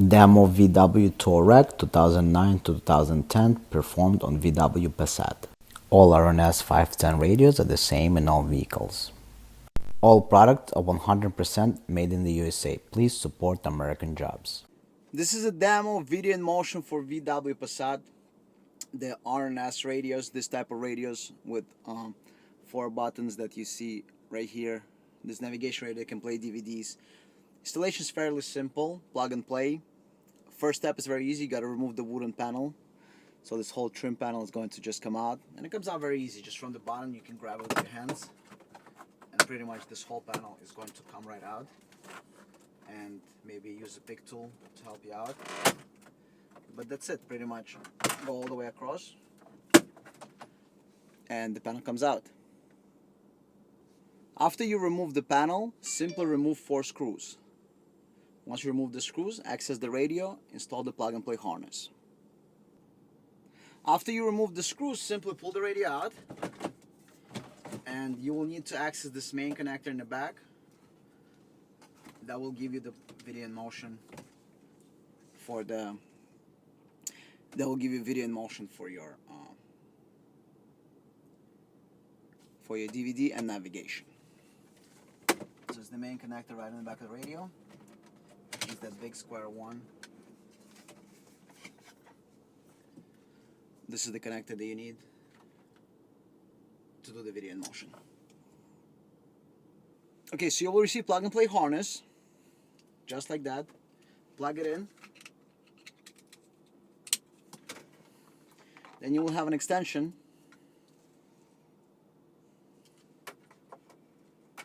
Demo VW Touareg 2009-2010 performed on VW Passat. All RNS 510 radios are the same in all vehicles. All products are 100% made in the USA. Please support American jobs. This is a demo video in motion for VW Passat, the RNS radios, this type of radios with 4 buttons that you see right here. This navigation radio can play DVDs. Installation is fairly simple, plug and play. First step is very easy, you got to remove the wooden panel. So this whole trim panel is going to just come out, and it comes out very easy. Just from the bottom you can grab it with your hands, and pretty much this whole panel is going to come right out. And maybe use a big tool to help you out. But that's it, pretty much. Go all the way across, and the panel comes out. After you remove the panel, simply remove 4 screws. Once you remove the screws, access the radio, install the plug-and-play harness. After you remove the screws, simply pull the radio out, and you will need to access this main connector in the back. That will give you the video in motion for the. That will give you video in motion for your DVD and navigation. So it's the main connector right in the back of the radio. Is that big square one. This is the connector that you need to do the video in motion. Okay, so you will receive plug and play harness, just like that. Plug it in. Then you will have an extension.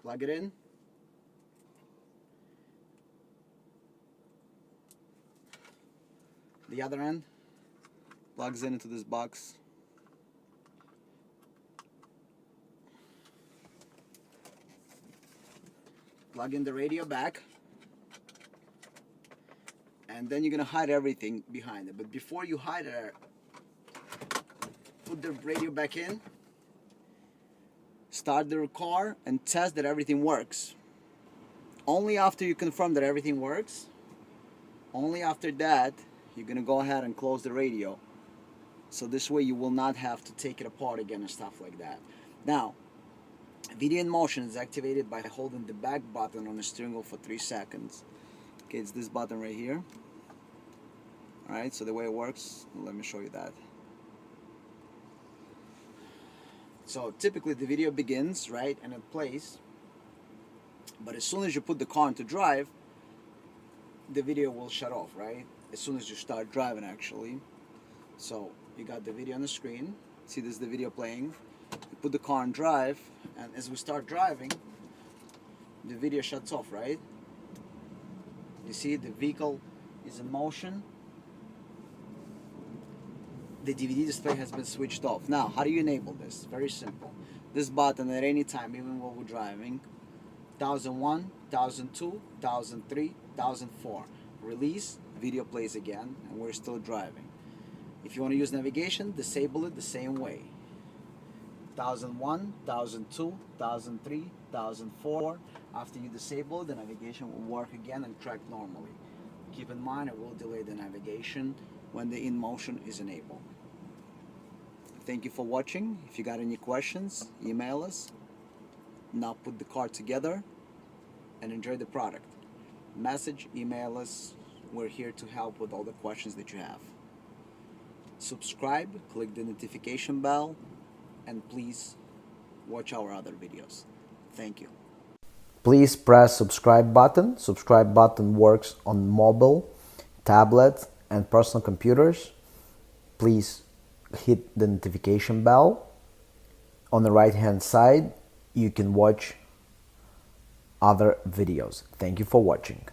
Plug it in. The other end plugs into this box. Plug in the radio back, and then you're gonna hide everything behind it. But before you hide it, put the radio back in, start the car, and test that everything works. Only after you confirm that everything works, only after that, you're gonna go ahead and close the radio. So this way you will not have to take it apart again and stuff like that. Now, video in motion is activated by holding the back button on the steering wheel for 3 seconds. Okay, it's this button right here. Alright, so the way it works, let me show you that. So typically the video begins, right, and it plays. But as soon as you put the car into drive, the video will shut off, right? As soon as you start driving, actually. So you got the video on the screen. See, this is the video playing. You put the car in drive, and as we start driving, the video shuts off, right? You see, the vehicle is in motion. The DVD display has been switched off. Now, how do you enable this? Very simple. This button at any time, even while we're driving, 1001, 1002, 1003, 1004. Release, video plays again, and we're still driving. If you want to use navigation, disable it the same way. 1001, 1002, 1003, 1004. After you disable it, the navigation will work again and track normally. Keep in mind, it will delay the navigation when the in motion is enabled. Thank you for watching. If you got any questions, email us. Now put the car together and enjoy the product. Message, email us. We're here to help with all the questions that you have. Subscribe, click the notification bell, and please watch our other videos. Thank you. Please press subscribe button. Subscribe button works on mobile, tablet, and personal computers. Please hit the notification bell. On the right hand side, you can watch other videos. Thank you for watching.